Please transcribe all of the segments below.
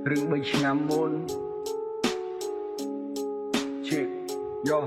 រឿង3ឆ្នាំមុនជិយោ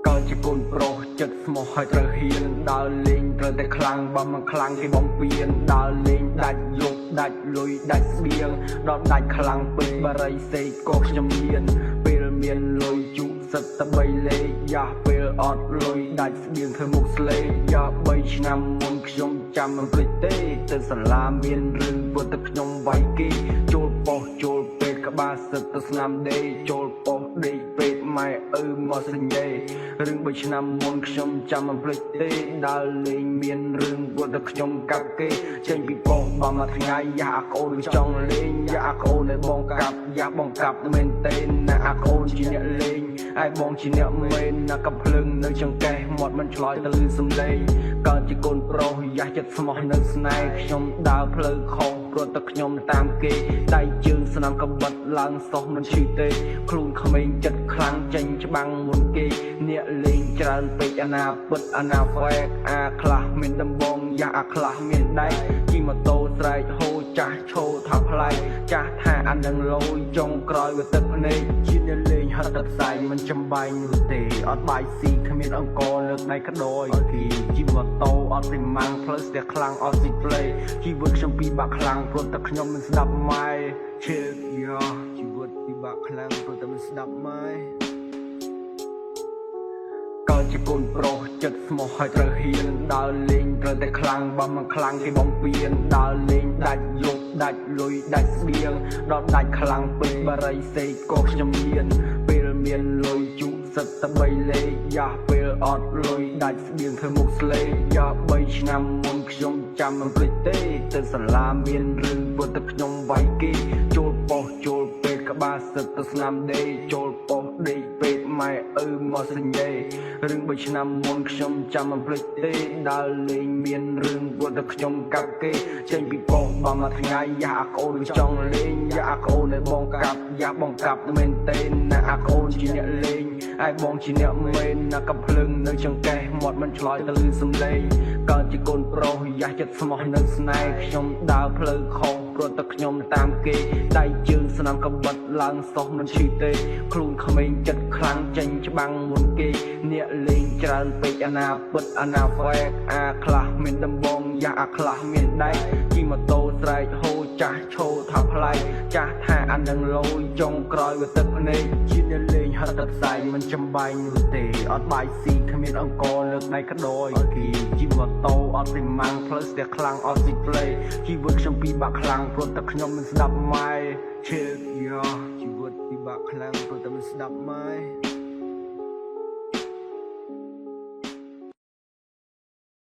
កើតជាកូនប្រុសចិត្តស្មោះហើយត្រូវហ៊ានដើរលេងត្រូវតែខ្លាំងបើមិនខ្លាំងគេបំពេញដើរលេងដាច់យប់ដាច់លុយដាច់ស្បៀងដល់ដាច់ខ្លាំងពេកបារីសេកក៏ខ្ញុំមានពេលមានលុយជុសិតតែ3លេខយ៉ាពេលអត់លុយដាច់ស្បៀងធ្វើមុខស្លេយ៉ា3ឆ្នាំមុនខ្ញុំចាំមិនភ្លេចទេទៅសាលាមានរឿងពុតតែខ្ញុំវាយគេចូលប៉ុស្តិ៍ចូលពេទ្យក្បាលសិតទៅស្នាមដេកចូលប៉ុស្តិ៍ដេកពេទ្យម៉ែមកសញ្ញេរឿង3ឆ្នាំមុនខ្ញុំចាំមិនភ្លេចទេដើរលេងមានរឿងពុតតែខ្ញុំកាប់គេចេញពីប៉ុស្តិ៍បើមួយថ្ងៃយ៉ាអាកូនចង់លេងយ៉ាអាកូនឲ្យបងកាប់យ៉ាបងកាប់មែនទេណាអាកូនជាអ្នកលេងឯបងជាអ្នកមែនណាកំភ្លឹងនៅចង្កេះមាត់មិនឆ្លើយទៅលឺសំឡេងកើតជាកូនប្រុសយ៉ាចិត្តស្មោះនៅស្នេហ៍ខ្ញុំដើរផ្លូវខុសព្រោះតែខ្ញុំតាមគេដៃជើងស្នាមកបិតឡើងសោះមិនឈឺទេខ្លួនក្មេងចិត្តខ្លាំងចេញច្បាំងមុនគេអ្នកលេងច្រើនពេកអាណាពិតអាណាហ្វែកអាខ្លះមានដំបងយ៉ាអាខ្លះមានដៃជិះម៉ូតូស្រែកហូរចាស់ឈោថាផ្លែចាស់ថាអានឹងលយចុងក្រោយវាទឹកភ្នែកជាអ្នកលេងហត់ទឹកផ្សាយមិនចំបាញ់នោះទេអត់បាយស៊ីគ្មានអង្គលើកដៃក្តោយគេជីម៉ូតូអត់ពីម៉ាំងផ្លូវស្ទះខ្លាំងអត់ស៊ីផ្លេជីវិតខ្ញុំពិបាកខ្លាំងព្រោះតែខ្ញុំមិនស្ដាប់ម៉ែឈឺយ៉ាជីវិតពិបាកខ្លាំងព្រោះតែមិនស្ដាប់ម៉ែកើតជាកូនប្រុសចិត្តស្មោះហើយត្រូវហ៊ានដើរលេងត្រូវតែខ្លាំងបើមិនខ្លាំងគេបំពេញដើរលេងដាច់យប់ដាច់លុយដាច់ស្បៀងដល់ដាច់ខ្លាំងពេកបារីសេកក៏ខ្ញុំមានពេលមានលុយជុសិតតែ3លេខយ៉ាពេលអត់លុយដាច់ស្បៀងធ្វើមុខស្លេយ៉ា3ឆ្នាំមុនខ្ញុំចាំមិនភ្លេចទេទៅសាលាមានរឿងពុតតែខ្ញុំវាយគេចូលប៉ុស្តិ៍ចូលពេទ្យក្បាលសិតទៅស្នាមដេកចូលប៉ុស្តិ៍ដេកពេទ្យម៉ែមកសញ្ញេរឿង3ឆ្នាំមុនខ្ញុំចាំមិនភ្លេចទេដើរលេងមានរឿងពុតតែខ្ញុំកាប់គេចេញពីប៉ុស្តិ៍បើមួយថ្ងៃយ៉ាអាកូនចង់លេងយ៉ាអាកូនឲ្យបងកាប់យ៉ាបងកាប់មែនទេណាអាកូនជាអ្នកលេងឯបងជាអ្នកមែនណាកំភ្លឹងនៅចង្កេះមាត់មិនឆ្លើយទៅលឺសំឡេងកើតជាកូនប្រុសយ៉ាចិត្តស្មោះនៅស្នេហ៍ខ្ញុំដើរផ្លូវខុសព្រោះតែខ្ញុំតាមគេដៃជើងស្នាមកបិតឡើងសោះមិនឈឺទេខ្លួនក្មេងចិត្តខ្លាំងចេញច្បាំងមុនគេអ្នកលេងច្រើនពេកអាណាពិតអាណាហ្វែកអាខ្លះមានដំបងយ៉ាអាខ្លះមានដៃជិះម៉ូតូស្រែកហូរចាស់ឈោថាផ្លែចាស់ថាអានឹងលយចុងក្រោយវាទឹកភ្នែកជាអ្នកលេងហត់ទឹកផ្សាយមិនចំបាញ់នោះទេអត់បាយស៊ីគ្មានអង្គលើកដៃក្តោយគេជិះម៉ូតូអត់ពីម៉ាំងផ្លូវស្ទះខ្លាំងអត់ស៊ីផ្លេជីវិតខ្ញុំពិបាកខ្លាំងព្រោះតែខ្ញុំមិនស្ដាប់ម៉ែឈឺយ៉ាជីវិតពិបាកខ្លាំងព្រោះតែមិនស្ដាប់ម៉ែ